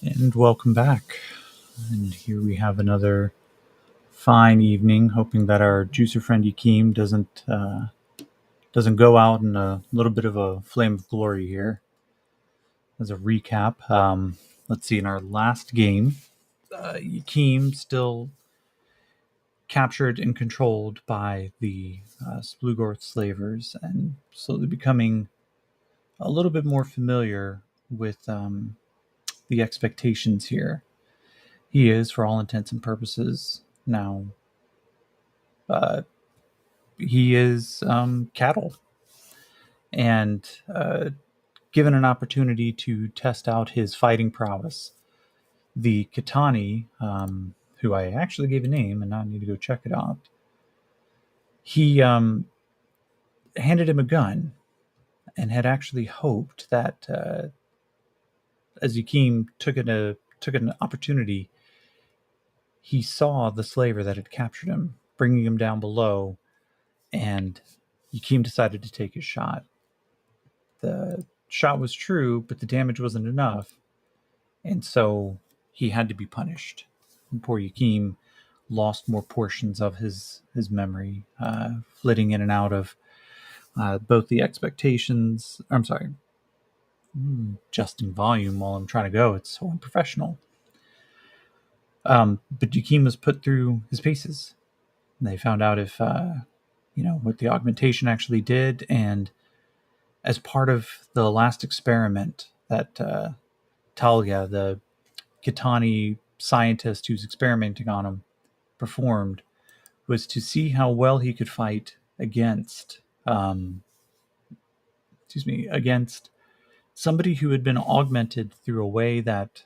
And welcome back. And here we have another fine evening. Hoping that our juicer friend Yakeem doesn't go out in a little bit of a flame of glory here. As a recap, let's see. In our last game, Yakeem still captured and controlled by the Splugorth slavers, and slowly becoming a little bit more familiar with the expectations here. He is, for all intents and purposes, now uh, he is cattle, and given an opportunity to test out his fighting prowess, the Kitani, who I actually gave a name and now I need to go check it out, he handed him a gun and had actually hoped that as Yakeem took an opportunity, he saw the slaver that had captured him, bringing him down below, and Yakeem decided to take his shot. The shot was true, but the damage wasn't enough, and so he had to be punished. And poor Yakeem lost more portions of his memory, flitting in and out of both the expectations. I'm sorry, adjusting volume while I'm trying to go. It's so unprofessional. But Yakeem was put through his paces. They found out if what the augmentation actually did, and as part of the last experiment that Talia, the Kitani scientist who's experimenting on him, performed, was to see how well he could fight against, against somebody who had been augmented through a way that,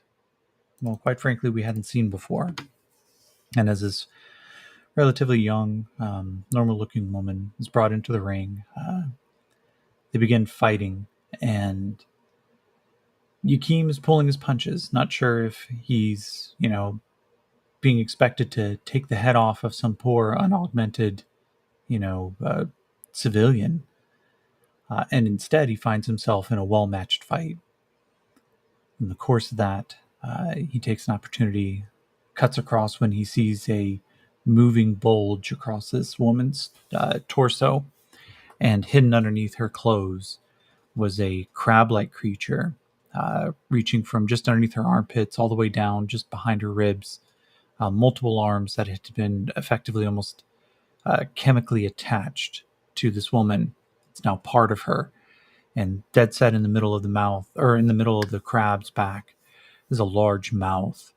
well, quite frankly, we hadn't seen before. And as this relatively young, normal-looking woman is brought into the ring, they begin fighting, and Yakeem is pulling his punches, not sure if he's, being expected to take the head off of some poor unaugmented, civilian. And instead, he finds himself in a well matched fight. In the course of that, he takes an opportunity, cuts across when he sees a moving bulge across this woman's torso, and hidden underneath her clothes was a crab like creature, reaching from just underneath her armpits all the way down just behind her ribs. Multiple arms that had been effectively almost chemically attached to this woman. It's now part of her. And dead set in the middle of the mouth, or in the middle of the crab's back, is a large mouth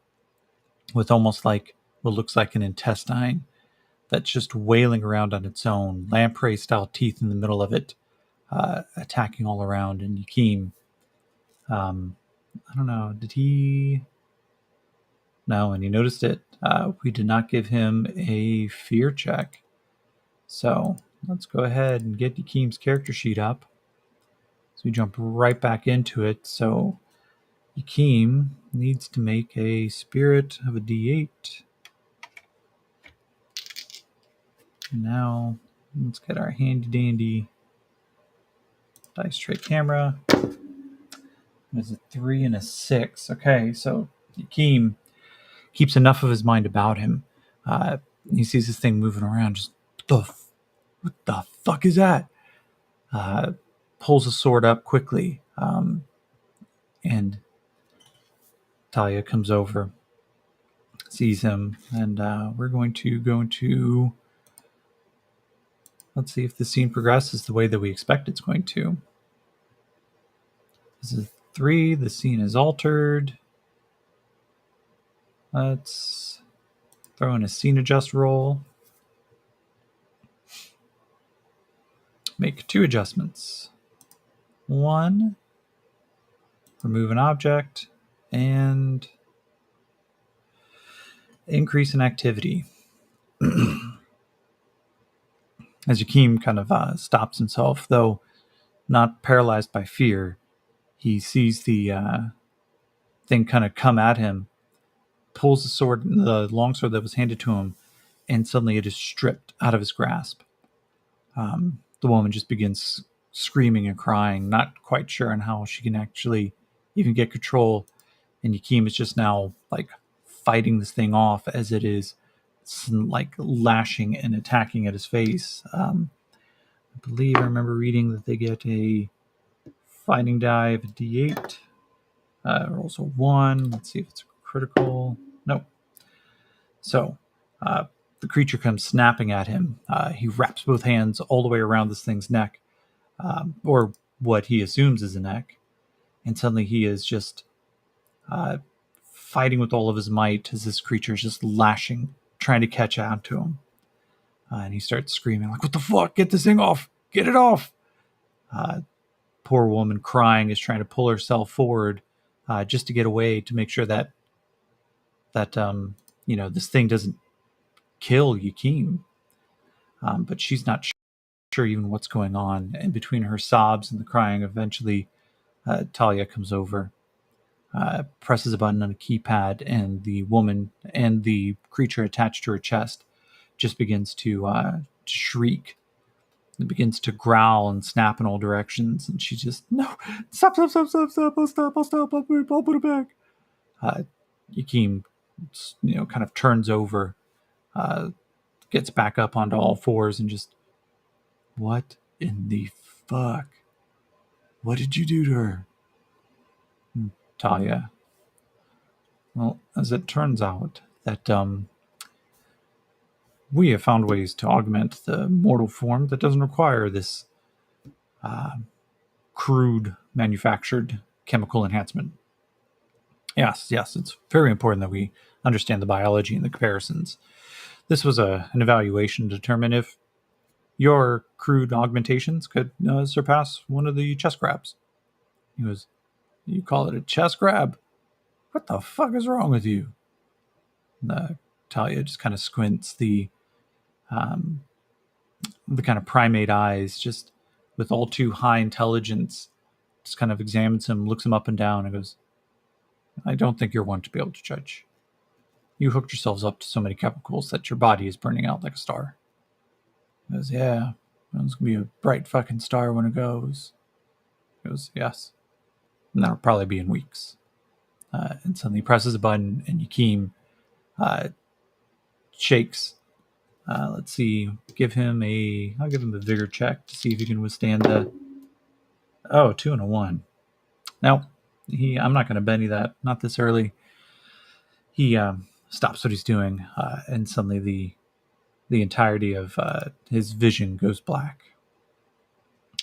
with almost like what looks like an intestine that's just wailing around on its own, lamprey style teeth in the middle of it, attacking all around. And Yakeem, I don't know, did he? No, and he noticed it. We did not give him a fear check. So let's go ahead and get Yakeem's character sheet up. So we jump right back into it. So Yakeem needs to make a spirit of a D8. Now let's get our handy dandy dice tray camera. There's a 3 and a 6. Okay, so Yakeem keeps enough of his mind about him. He sees this thing moving around. Just what the fuck is that? Pulls a sword up quickly, and Talia comes over, sees him, and we're going to go into. Let's see if the scene progresses the way that we expect it's going to. This is 3. The scene is altered. Let's throw in a scene adjust roll. Make 2 adjustments. 1, remove an object, and increase in activity. As Yakeem kind of stops himself, though not paralyzed by fear, he sees the thing kind of come at him, pulls the longsword that was handed to him, and suddenly it is stripped out of his grasp. The woman just begins screaming and crying, not quite sure on how she can actually even get control and Yakim is just now like fighting this thing off as it is like lashing and attacking at his face. I believe I remember reading that they get a fighting die of a d8. Rolls a 1. Let's see if it's critical. Nope. So the creature comes snapping at him. He wraps both hands all the way around this thing's neck, or what he assumes is a neck, and suddenly he is just fighting with all of his might as this creature is just lashing, trying to catch on to him. And he starts screaming like, "What the fuck? Get this thing off! Get it off!" Poor woman crying is trying to pull herself forward just to get away, to make sure that this thing doesn't kill Yakim. But she's not sure even what's going on. And between her sobs and the crying, eventually Talia comes over, presses a button on a keypad, and the woman and the creature attached to her chest just begins to shriek. It begins to growl and snap in all directions, and she just, "No, stop, I'll put it back." Yakim, kind of turns over, gets back up onto all fours, and just, "What in the fuck? What did you do to her?" Talia. Well, as it turns out, that we have found ways to augment the mortal form that doesn't require this crude manufactured chemical enhancement. Yes, it's very important that we understand the biology and the comparisons. This was an evaluation to determine if your crude augmentations could surpass one of the chest grabs. He goes, "You call it a chest grab? What the fuck is wrong with you?" Talia just kind of squints, the kind of primate eyes, just with all too high intelligence, just kind of examines him, looks him up and down, and goes, "I don't think you're one to be able to judge. You hooked yourselves up to so many chemicals that your body is burning out like a star." He goes, "Yeah, it's going to be a bright fucking star when it goes." He goes, "Yes. And that'll probably be in weeks." And suddenly he presses a button, and Yakim shakes. Let's see. I'll give him a vigor check to see if he can withstand the... Oh, 2 and a 1. No, I'm not going to Benny that. Not this early. He stops what he's doing, and suddenly the entirety of his vision goes black.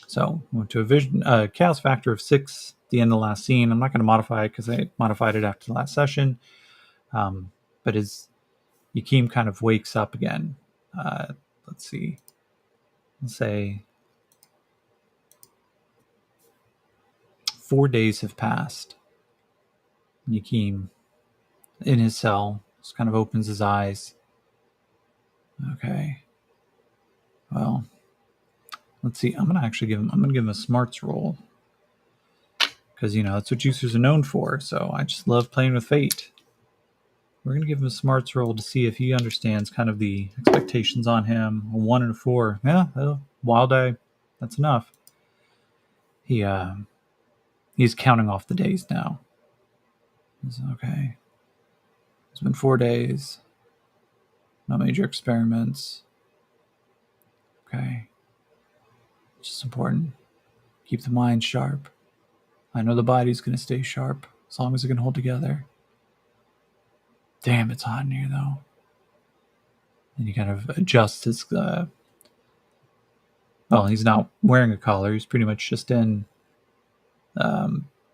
So we went to a vision chaos factor of 6 at the end of the last scene. I'm not going to modify it because I modified it after the last session. But as Yakim kind of wakes up again, let's see. Let's say 4 days have passed. Yakim, in his cell, just kind of opens his eyes. Okay. Well, let's see. I'm gonna give him a smarts roll, because that's what juicers are known for. So I just love playing with fate. We're gonna give him a smarts roll to see if he understands kind of the expectations on him. A 1 and a 4. Yeah, wild die. That's enough. He's counting off the days now. Okay. It's been 4 days. No major experiments. Okay. It's just important. Keep the mind sharp. I know the body's going to stay sharp as long as it can hold together. Damn, it's hot in here, though. And he kind of adjusts his... well, he's not wearing a collar. He's pretty much just in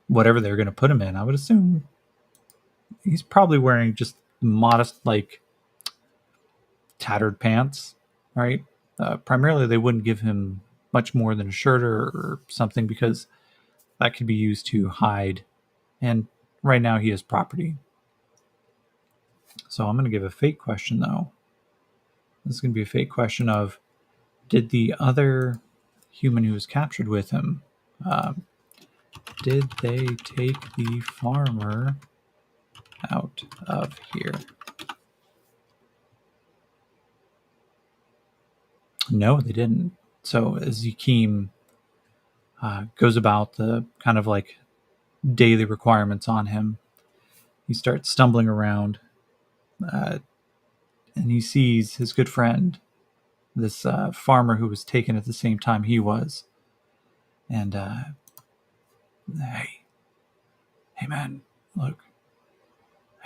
whatever they're going to put him in. I would assume he's probably wearing just modest, like, tattered pants, right? Primarily, they wouldn't give him much more than a shirt or something, because that could be used to hide. And right now, he has property. So I'm going to give a fate question, though. This is going to be a fate question of, did the other human who was captured with him, did they take the farmer out of here? No, they didn't. So as Yakim goes about the kind of like daily requirements on him, He starts stumbling around, and he sees his good friend, this farmer who was taken at the same time he was. And hey man, look,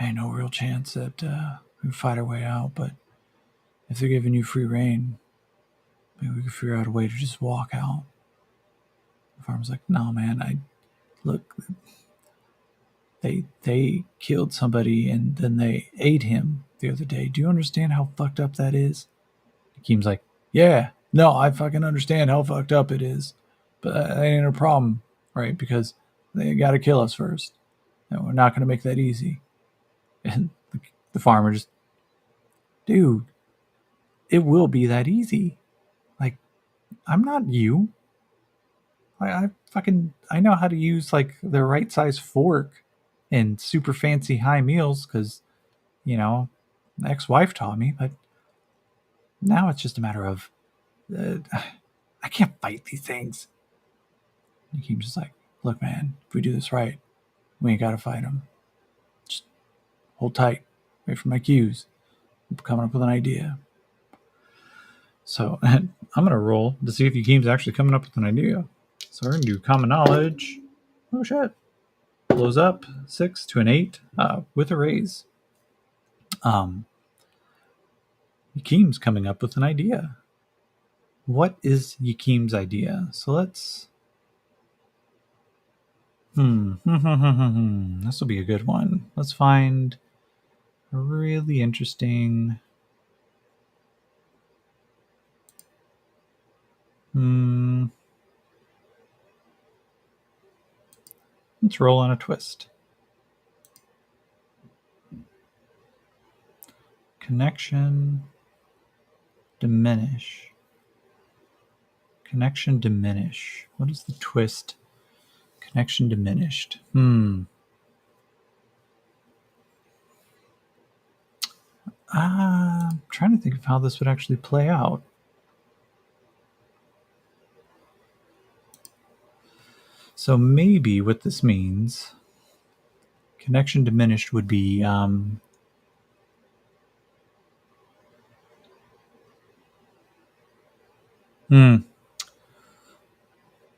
ain't no real chance that we fight our way out, but if they're giving you free reign, maybe we could figure out a way to just walk out. The farmer's like, no man, look, they killed somebody and then they ate him the other day. Do you understand how fucked up that is? Hakeem's like, yeah, no, I fucking understand how fucked up it is, but that ain't a problem, right? Because they got to kill us first, and we're not going to make that easy. And the farmer just, dude, it will be that easy. Like, I'm not you. I know how to use like the right size fork and super fancy high meals because, the ex-wife taught me, but now it's just a matter of, I can't fight these things. And Hakeem's just like, look, man, if we do this right, we ain't got to fight them. Just hold tight. Wait for my cues. I'm coming up with an idea. So I'm going to roll to see if Hakeem's actually coming up with an idea. So we're going to do common knowledge. Oh, shit. Blows up 6 to an 8 with a raise. Hakeem's coming up with an idea. What is Hakeem's idea? So let's... This will be a good one. Let's find a really interesting... Let's roll on a twist. Connection diminish. Connection diminish. What is the twist? Connection diminished. I'm trying to think of how this would actually play out. So maybe what this means, connection diminished would be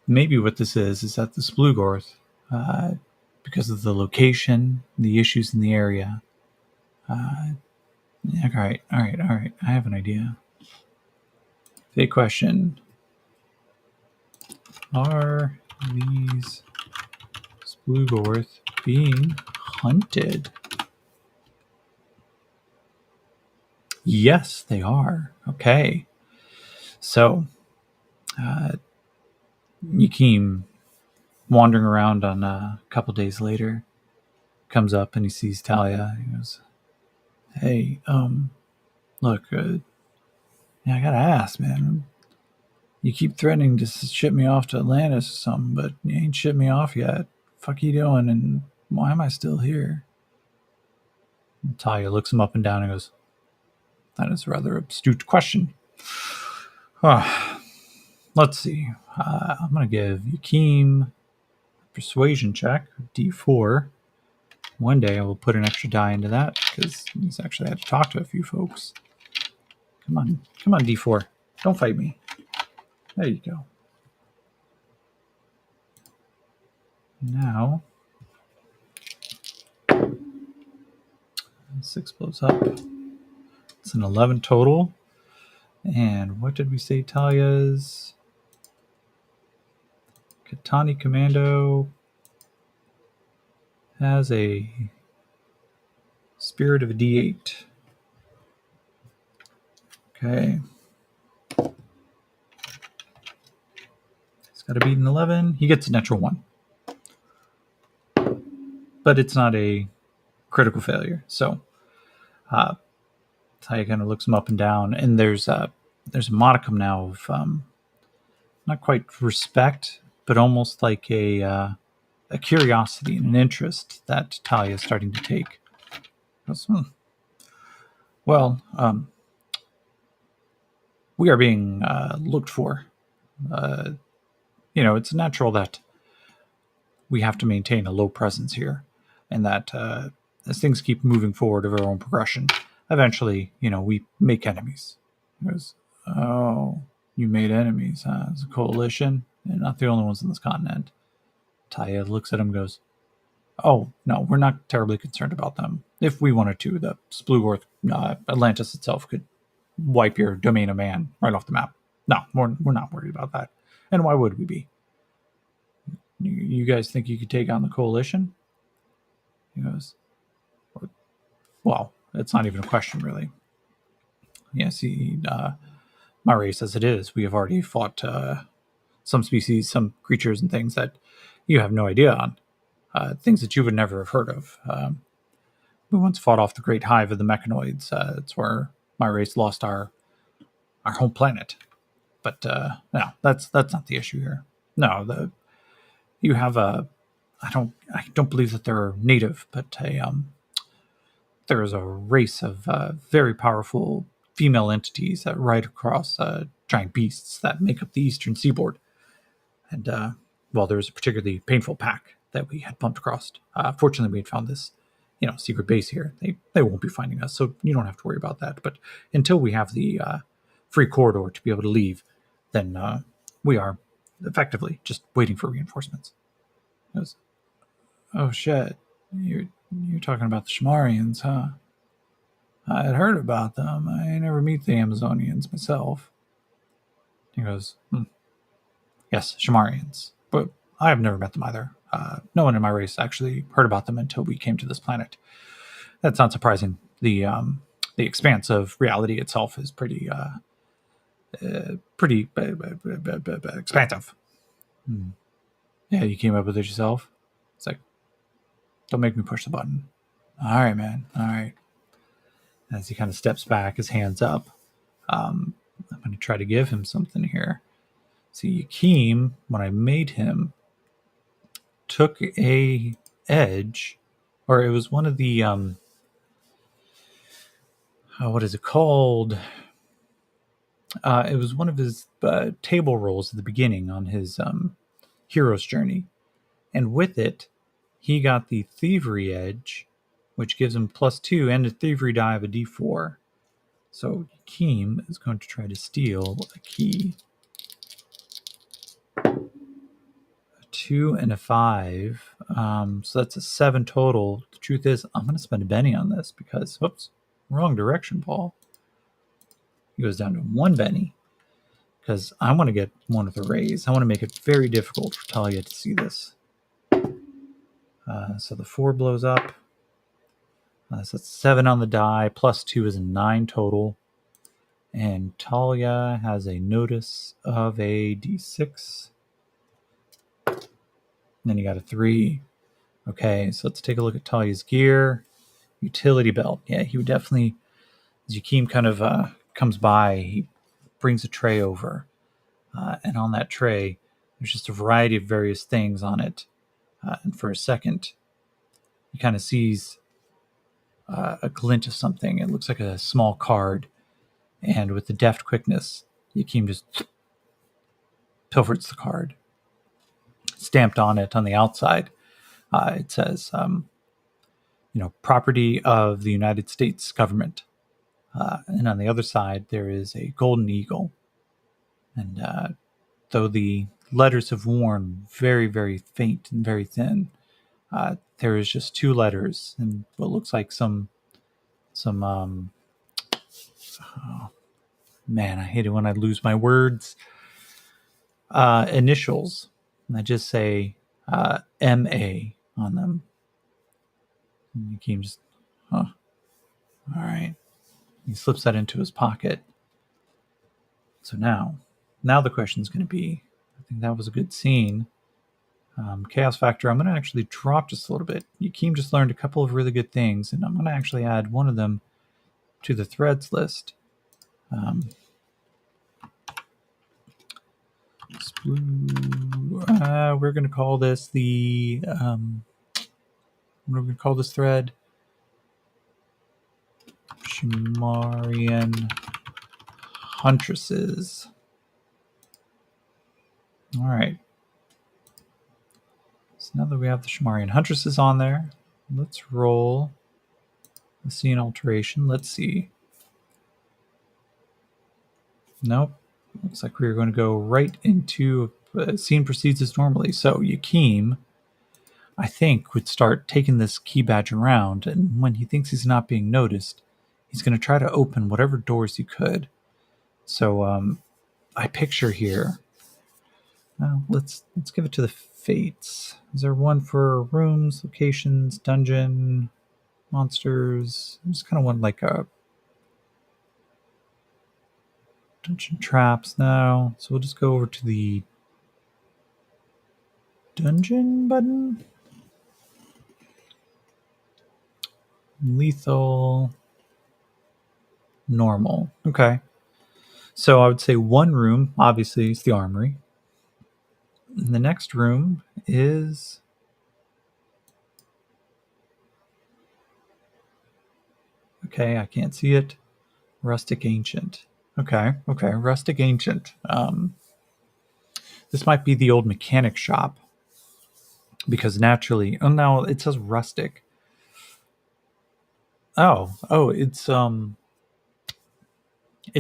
maybe what this is that the Splugorth, because of the location, the issues in the area. All right. I have an idea. Big question. Are these Splugorth being hunted? Yes, they are. Okay. So, Yakim, wandering around on a couple days later, comes up and he sees Talia. He goes, hey, look, I gotta ask, man. You keep threatening to ship me off to Atlantis or something, but you ain't shipped me off yet. Fuck you doing, and why am I still here? And Talia looks him up and down and goes, that is a rather astute question. Let's see. I'm going to give Yakim a persuasion check, D4. One day I will put an extra die into that because he's actually had to talk to a few folks. Come on, D4. Don't fight me. There you go. Now, 6 blows up. It's an 11 total. And what did we say Talia's? Katani Commando has a spirit of a D8. Okay. He's got to beat an 11. He gets a natural 1. But it's not a critical failure. So Talia kind of looks him up and down. And there's a modicum now of not quite respect, but almost like a curiosity and an interest that Talia is starting to take. Goes, Well, we are being looked for. It's natural that we have to maintain a low presence here, and that as things keep moving forward of our own progression, eventually, we make enemies. He goes, oh, you made enemies, huh? It's a coalition. They're not the only ones on this continent. Talia looks at him and goes, oh, no, we're not terribly concerned about them. If we wanted to, the Splugorth, Atlantis itself could wipe your domain of man right off the map. No, we're not worried about that. And why would we be? You guys think you could take on the coalition? He goes, well, it's not even a question, really. Yes, my race as it is, we have already fought some species, some creatures and things that you have no idea on. Things that you would never have heard of. We once fought off the great hive of the mechanoids. It's where my race lost our home planet. But no, that's not the issue here. No, you have a. I don't believe that they're native, but there is a race of very powerful female entities that ride across giant beasts that make up the eastern seaboard. And well, there was a particularly painful pack that we had bumped across. Fortunately, we had found this, secret base here. They won't be finding us, so you don't have to worry about that. But until we have the free corridor to be able to leave, then we are effectively just waiting for reinforcements. It was, oh shit, you're talking about the Shamarians, huh? I had heard about them. I never meet the Amazonians myself. He goes, yes, Shamarians, but I have never met them either. No one in my race actually heard about them until we came to this planet. That's not surprising. The expanse of reality itself is pretty expansive. Yeah, you came up with it yourself. It's like, don't make me push the button. All right, man. All right. As he kind of steps back, his hands up. I'm going to try to give him something here. See, Yakeem, when I made him, took a edge, or it was one of the what is it called? It was one of his table rolls at the beginning on his hero's journey, and with it, he got the thievery edge, which gives him +2 and a thievery die of a D4. So Yakeem is going to try to steal a key. 2 and a 5. So that's a 7 total. The truth is, I'm going to spend a Benny on this because, whoops, wrong direction, Paul. He goes down to 1 Benny because I want to get one with a raise. I want to make it very difficult for Talia to see this. So the 4 blows up. So that's 7 on the die. +2 is a 9 total. And Talia has a notice of a D6. And then you got a 3. Okay, so let's take a look at Talia's gear. Utility belt. Yeah, he would definitely, as Yakeem kind of comes by, he brings a tray over. And on that tray, there's just a variety of various things on it. And for a second, he kind of sees a glint of something. It looks like a small card. And with the deft quickness, Yakeem just pilfers the card. Stamped on it on the outside, it says, property of the United States government. And on the other side, there is a golden eagle. And though the letters have worn very, very faint and very thin, there is just 2 letters and what looks like some oh, man, I hate it when I lose my words. Initials. And I just say M.A. on them. And Yakeem just, all right. He slips that into his pocket. So now the question is going to be, I think that was a good scene. Chaos Factor, I'm going to actually drop just a little bit. Yakeem just learned a couple of really good things, and I'm going to actually add one of them to the threads list. We're going to call this the, we're going to call this thread Shamarian Huntresses. All right. So now that we have the Shamarian Huntresses on there, let's roll The scene alteration. Let's see. Nope. Looks like we're going to go right into scene proceeds as normally. So Yakeem, I think, would start taking this key badge around, and when he thinks he's not being noticed, he's going to try to open whatever doors he could. So I picture here. Well, let's give it to the fates. Is there one for rooms, locations, dungeon, monsters? I just kind of want like a dungeon traps now. So we'll just go over to the dungeon button. Lethal. Normal. Okay. So I would say one room, obviously, is the armory. And the next room is... Okay, I can't see it. Rustic Ancient. Okay, Rustic Ancient. This might be the old mechanic shop. Because naturally... Oh, no, it says rustic. Oh, it's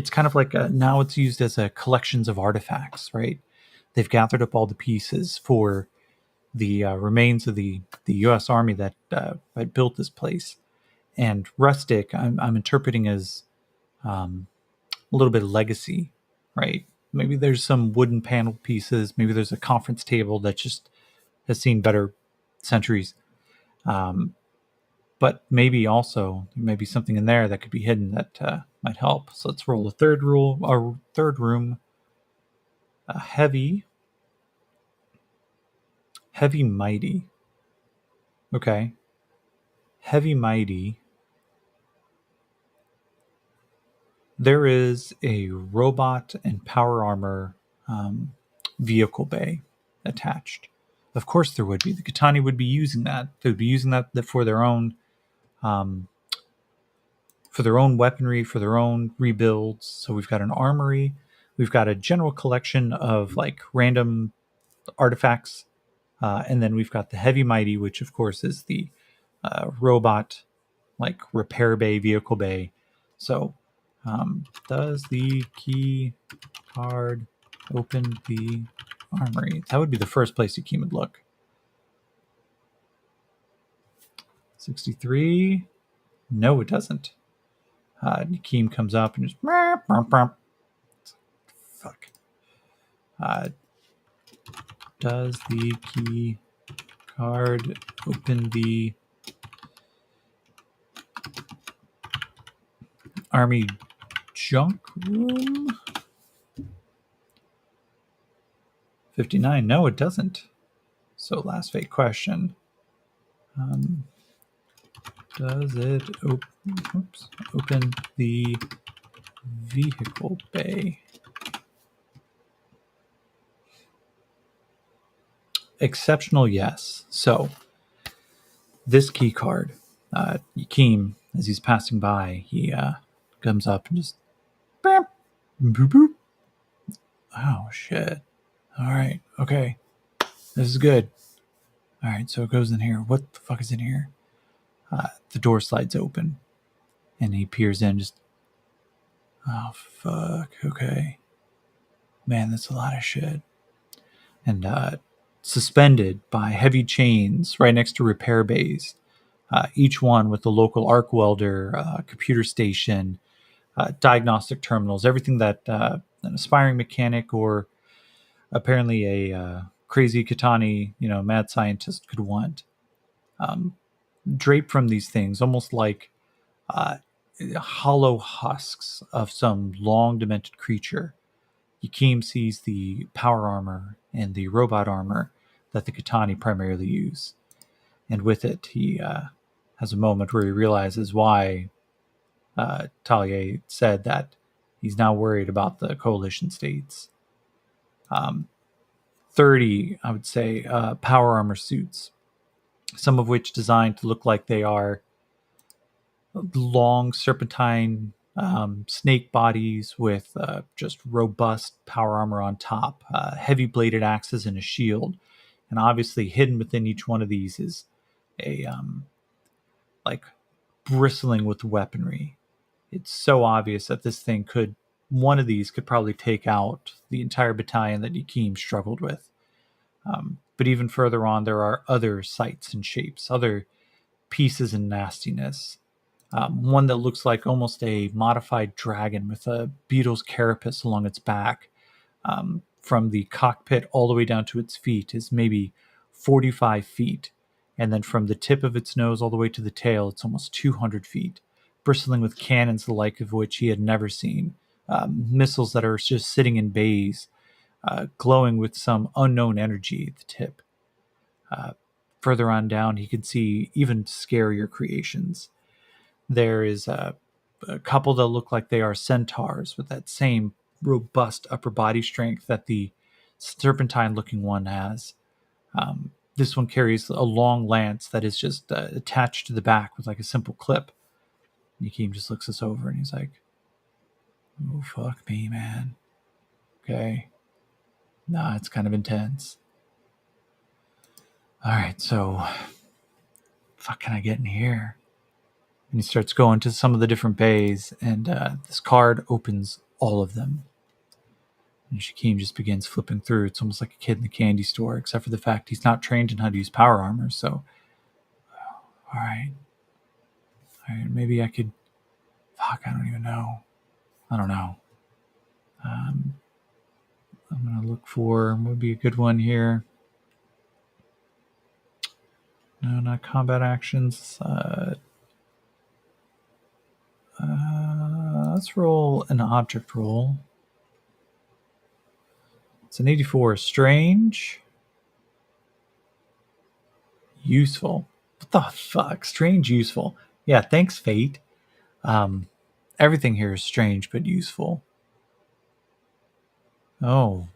kind of like now it's used as a collections of artifacts, right? They've gathered up all the pieces for the remains of the U.S. Army that built this place. And rustic, I'm interpreting as a little bit of legacy, right? Maybe there's some wooden panel pieces. Maybe there's a conference table that just has seen better centuries. But maybe also there may be something in there that could be hidden that might help. So let's roll a third room. Heavy mighty. Okay. Heavy mighty. There is a robot and power armor vehicle bay attached. Of course there would be. The Kitani would be using that. They would be using that for their own weaponry, for their own rebuilds. So we've got an armory. We've got a general collection of like random artifacts. And then we've got the heavy mighty, which of course is the robot, like repair bay, vehicle bay. So does the key card open the armory? That would be the first place Yakeem would look. 63. No, it doesn't. Yakeem comes up and just... Fuck. Does the key card open the army junk room? 59. No, it doesn't. So last fake question. Does it open the vehicle bay? Exceptional, yes. So this key card, Yakeem, as he's passing by, he comes up and just boop, boop, boop. Oh shit. All right, okay. This is good. All right, so it goes in here. What the fuck is in here? The door slides open and he peers in, just... Oh fuck, okay. Man, that's a lot of shit. And suspended by heavy chains right next to repair bays, each one with the local arc welder, computer station, diagnostic terminals, everything that an aspiring mechanic or apparently a crazy Kitani, mad scientist could want. Draped from these things, almost like hollow husks of some long demented creature, Yakeem sees the power armor and the robot armor that the Kitani primarily use. And with it, he has a moment where he realizes why Talia said that he's now worried about the coalition states. 30, I would say, power armor suits, some of which designed to look like they are long serpentine snake bodies with just robust power armor on top, heavy bladed axes and a shield. And obviously hidden within each one of these is a like bristling with weaponry. It's so obvious that one of these could probably take out the entire battalion that Yakim struggled with. But even further on, there are other sights and shapes, other pieces and nastiness. One that looks like almost a modified dragon with a beetle's carapace along its back. From the cockpit all the way down to its feet is maybe 45 feet. And then from the tip of its nose all the way to the tail, it's almost 200 feet, bristling with cannons the like of which he had never seen. Missiles that are just sitting in bays, glowing with some unknown energy at the tip. Further on down, he can see even scarier creations. There is a couple that look like they are centaurs with that same robust upper body strength that the serpentine-looking one has. This one carries a long lance that is just attached to the back with like a simple clip. Yakim just looks us over and he's like, "Oh, fuck me, man. Okay. Nah, it's kind of intense. All right, so fuck, can I get in here?" And he starts going to some of the different bays, and this card opens all of them. And Yakim just begins flipping through. It's almost like a kid in the candy store, except for the fact he's not trained in how to use power armor. So, all right, maybe I could. Fuck, I don't even know. I don't know. I'm gonna look for what would be a good one here. No, not combat actions. Let's roll an object roll. It's an 84. Strange. Useful. What the fuck? Strange, useful. Yeah, thanks, Fate. Everything here is strange but useful. Oh.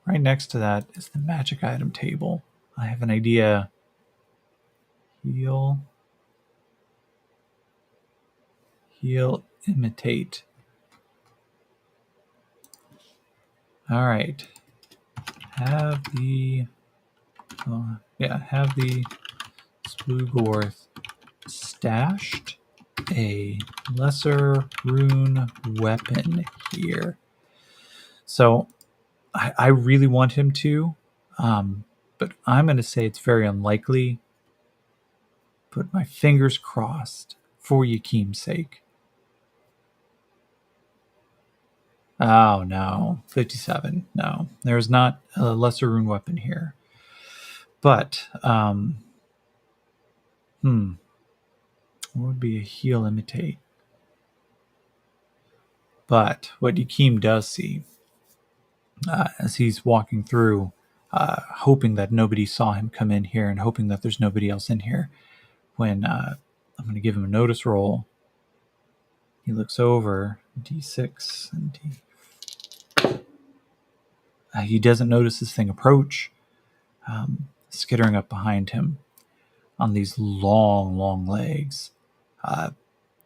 Right next to that is the magic item table. I have an idea. Heal, imitate. All right. Have the Splugorth stashed a lesser rune weapon here. So I really want him to, but I'm going to say it's very unlikely. Put my fingers crossed for Yakim's sake. Oh, no. 57. No, there's not a lesser rune weapon here. But, what would be a heal imitate? But what Yakim does see, as he's walking through, hoping that nobody saw him come in here and hoping that there's nobody else in here, when I'm going to give him a notice roll, he looks over, D6 and D. He doesn't notice this thing approach, skittering up behind him on these long legs.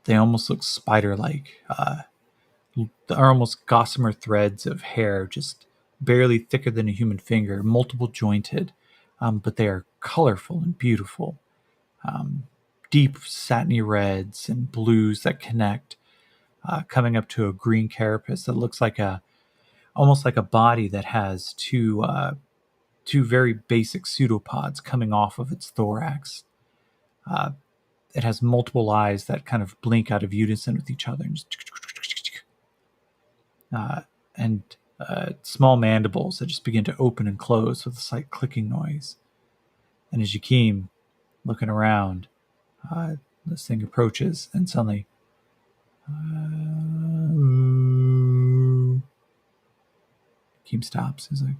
They almost look spider-like. Are almost gossamer threads of hair, just barely thicker than a human finger, multiple jointed, but they are colorful and beautiful. Deep satiny reds and blues that connect, coming up to a green carapace that looks like almost like a body that has two very basic pseudopods coming off of its thorax. It has multiple eyes that kind of blink out of unison with each other, and small mandibles that just begin to open and close with a slight clicking noise. And as Yakim, looking around, this thing approaches, and suddenly, Yakim stops. He's like,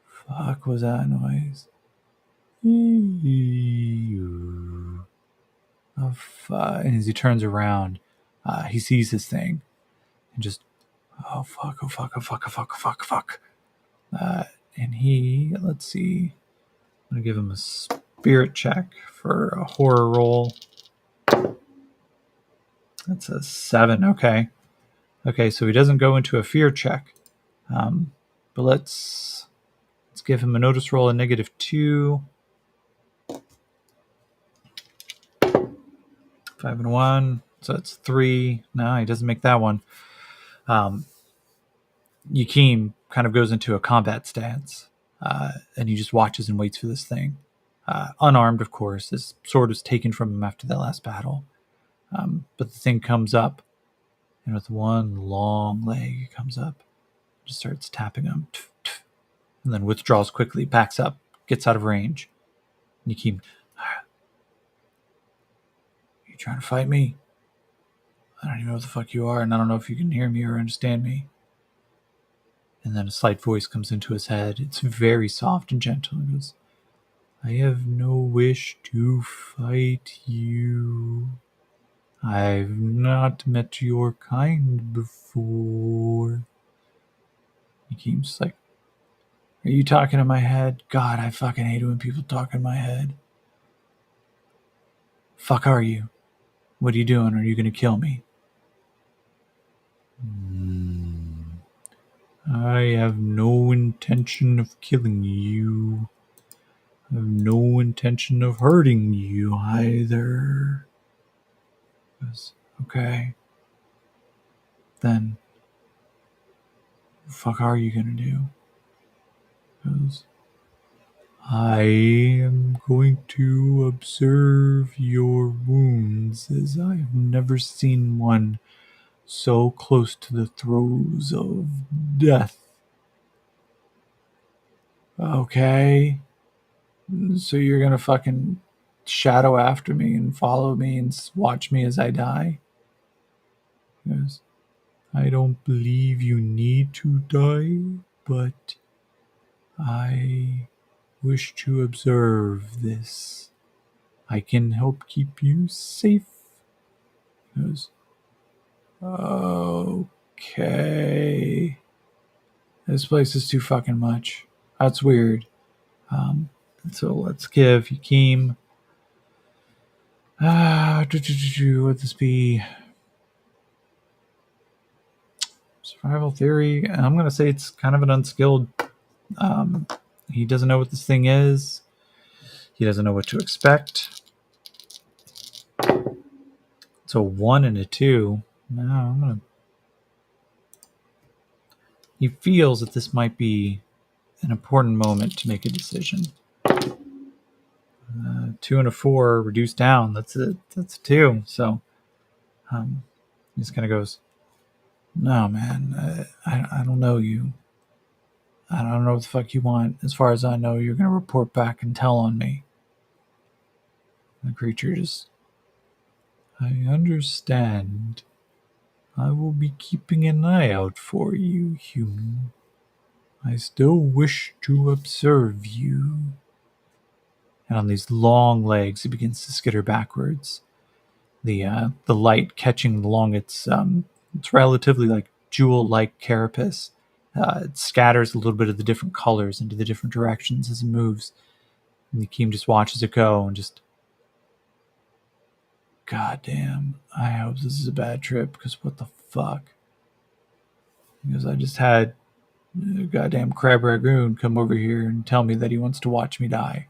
"Fuck was that noise?" Oh, fuck. And as he turns around, he sees this thing and just, oh fuck. And he, let's see, I'm going to give him a spirit check for a horror roll. That's a 7. Okay, so he doesn't go into a fear check. But let's give him a notice roll, a -2. 5 and 1. So it's 3. No, he doesn't make that one. Yakeem kind of goes into a combat stance, and he just watches and waits for this thing. Unarmed, of course. His sword was taken from him after that last battle. But the thing comes up, and with one long leg, it comes up, just starts tapping him, and then withdraws quickly, backs up, gets out of range. Yakeem, you trying to fight me? I don't even know what the fuck you are, and I don't know if you can hear me or understand me. And then a slight voice comes into his head. It's very soft and gentle. It goes, I have no wish to fight you. I've not met your kind before. Yakeem's just like, are you talking in my head? God, I fucking hate it when people talk in my head. Fuck are you? What are you doing? Are you gonna kill me? I have no intention of killing you. I have no intention of hurting you either. Goes, okay. Then, what the fuck are you gonna do? Goes, I am going to observe your wounds as I have never seen one so close to the throes of death. Okay. So you're gonna fucking shadow after me and follow me and watch me as I die? He goes, I don't believe you need to die, but I wish to observe this. I can help keep you safe. He goes, okay. This place is too fucking much. That's weird. So let's give Yakeem. Would this be survival theory? I'm going to say it's kind of an unskilled. He doesn't know what this thing is. He doesn't know what to expect. So 1 and a 2. No, I'm going to. He feels that this might be an important moment to make a decision. 2 and a 4 reduced down. That's a 2. So he just kind of goes, no, man, I don't know you. I don't know what the fuck you want. As far as I know, you're going to report back and tell on me. The creature just, I understand. I will be keeping an eye out for you, human. I still wish to observe you. And on these long legs, it begins to skitter backwards. The light catching along its relatively like jewel-like carapace. It scatters a little bit of the different colors into the different directions as it moves. And Yakeem just watches it go and just, God damn, I hope this is a bad trip, because what the fuck? Because I just had a goddamn Crab Ragoon come over here and tell me that he wants to watch me die.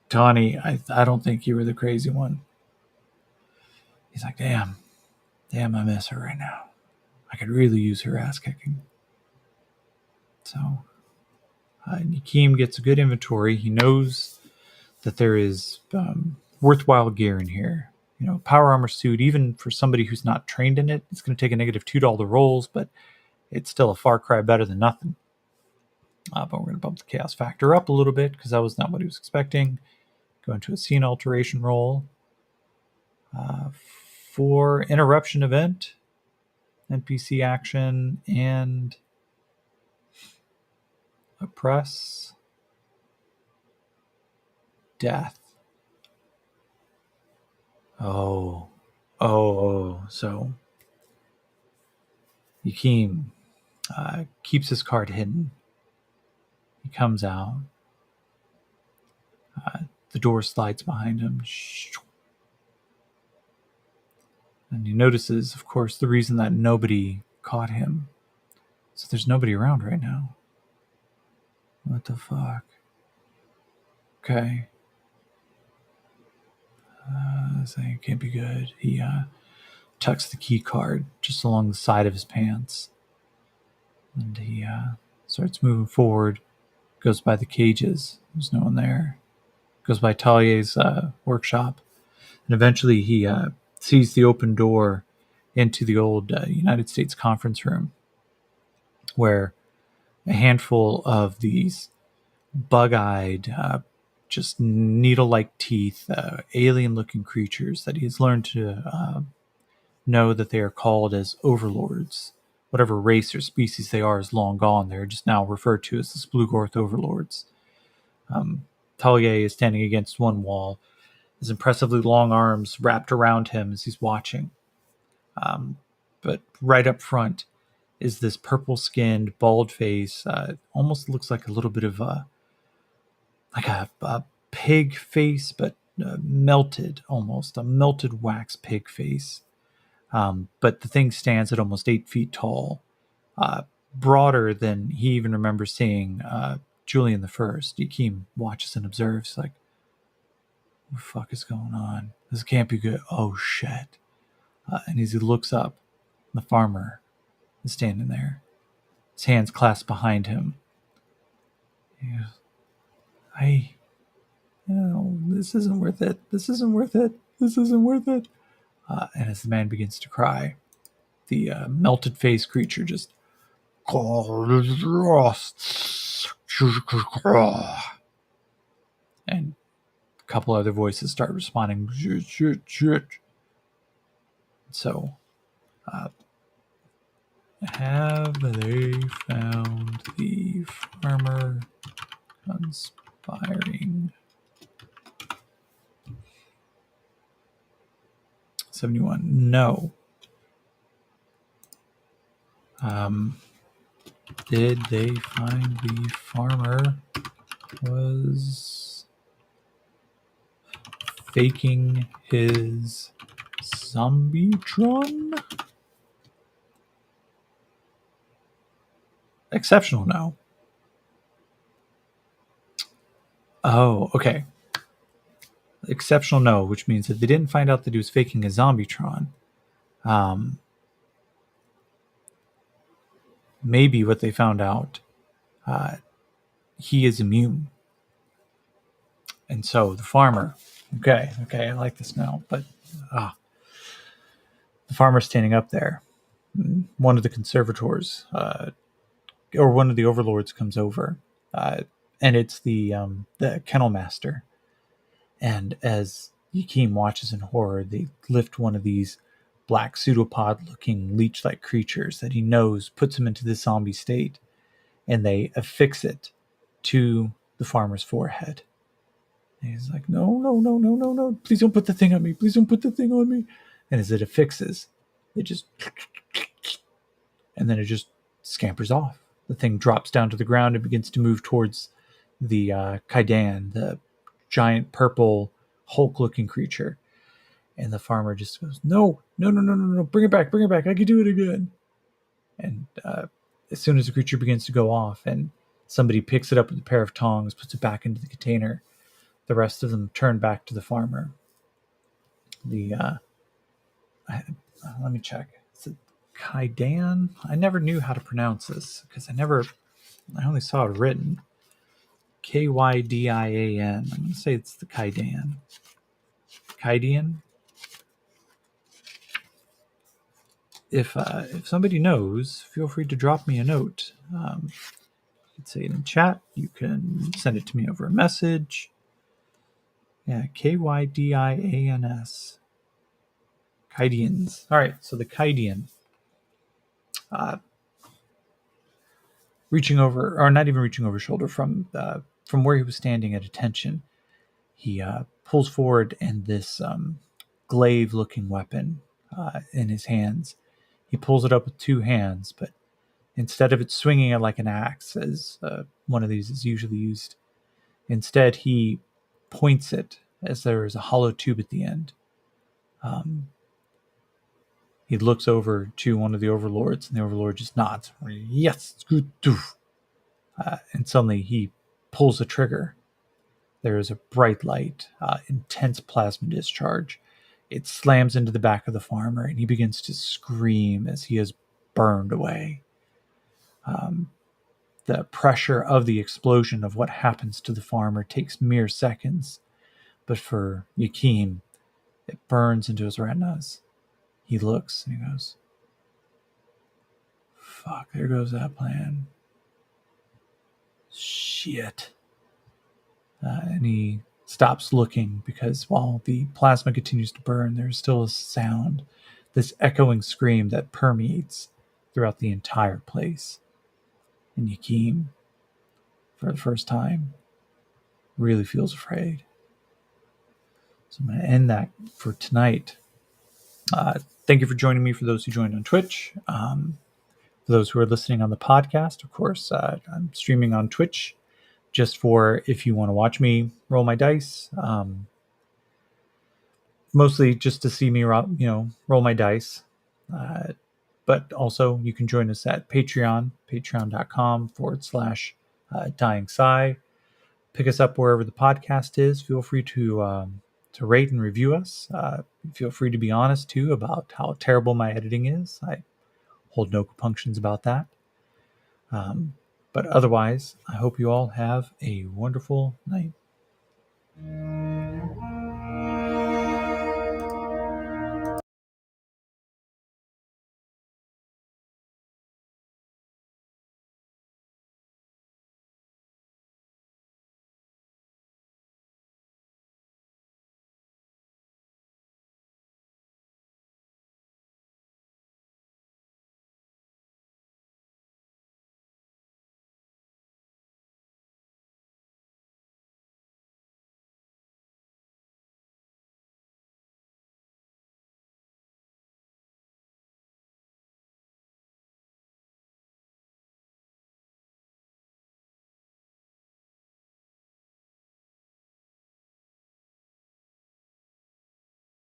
Tawny, I don't think you were the crazy one. He's like, damn, I miss her right now. I could really use her ass kicking. So, Yakeem gets a good inventory. He knows that there is worthwhile gear in here. You know, power armor suit, even for somebody who's not trained in it, it's going to take a negative $2 rolls, but it's still a far cry better than nothing. But we're going to bump the chaos factor up a little bit because that was not what he was expecting. Go into a scene alteration roll. For interruption event, NPC action, and oppress, death. Oh. So Yakeem keeps his card hidden. He comes out. The door slides behind him. And he notices, of course, the reason that nobody caught him. So there's nobody around right now. What the fuck? Okay. saying it can't be good. He tucks the key card just along the side of his pants. And he starts moving forward, goes by the cages. There's no one there. Goes by Talier's workshop. And eventually he sees the open door into the old United States conference room where a handful of these bug-eyed, just needle-like teeth, alien-looking creatures that he has learned to know that they are called as overlords. Whatever race or species they are is long gone. They're just now referred to as the Splugorth overlords. Talier is standing against one wall, his impressively long arms wrapped around him as he's watching. But right up front is this purple-skinned, bald face. Almost looks like a little bit of a pig face, but melted, almost a melted wax pig face. But the thing stands at almost 8 feet tall, broader than he even remembers seeing Julian the First. Yakim watches and observes, like, what the fuck is going on? This can't be good. Oh shit! And as he looks up, the farmer is standing there, his hands clasped behind him. He goes, this isn't worth it. This isn't worth it. This isn't worth it. And as the man begins to cry, the melted face creature just and a couple other voices start responding. So, have they found the farmer conspiring? 71. No. Did they find the farmer was faking his Zombietron? Exceptional, no. Oh, okay. Exceptional, no, which means that they didn't find out that he was faking a Zombietron. Maybe what they found out, he is immune. And so the farmer, okay, I like this now, but the farmer's standing up there. One of the conservators, or one of the overlords comes over, and it's the kennel master. And as Yakim watches in horror, they lift one of these black pseudopod-looking leech-like creatures that he knows puts him into this zombie state, and they affix it to the farmer's forehead. And he's like, no, please don't put the thing on me. Please don't put the thing on me. And as it affixes, it just... and then it just scampers off. The thing drops down to the ground and begins to move towards the Kaidan, the giant purple Hulk-looking creature. And the farmer just goes, no, bring it back, I can do it again. And as soon as the creature begins to go off and somebody picks it up with a pair of tongs, puts it back into the container, the rest of them turn back to the farmer. Let me check. Is it Kaidan? I never knew how to pronounce this because I only saw it written. Kydian. I'm going to say it's the Kaidan. Kaidian? If somebody knows, feel free to drop me a note. You can say it in chat. You can send it to me over a message. Yeah, Kydians. Kaidians. All right, so the Kaidian. Reaching over, or not even reaching over shoulder, from where he was standing at attention, he pulls forward, and this glaive-looking weapon in his hands. He pulls it up with two hands, but instead of it swinging it like an axe, as one of these is usually used, instead he points it as there is a hollow tube at the end. He looks over to one of the overlords, and the overlord just nods. Yes, it's good. And suddenly he pulls the trigger. There is a bright light, intense plasma discharge, It slams into the back of the farmer, and he begins to scream as he is burned away. The pressure of the explosion of what happens to the farmer takes mere seconds, but for Yakim, it burns into his retinas. He looks and he goes, "Fuck, there goes that plan. Shit." And he stops looking because while the plasma continues to burn, there's still a sound, this echoing scream that permeates throughout the entire place. And Yakim, for the first time, really feels afraid. So I'm going to end that for tonight. Thank you for joining me for those who joined on Twitch. For those who are listening on the podcast, of course, I'm streaming on Twitch just for if you want to watch me roll my dice. Mostly just to see me, roll my dice. But also you can join us at Patreon, patreon.com/Dying Sigh. Pick us up wherever the podcast is. Feel free to rate and review us. Feel free to be honest too about how terrible my editing is. I hold no compunctions about that. But otherwise, I hope you all have a wonderful night.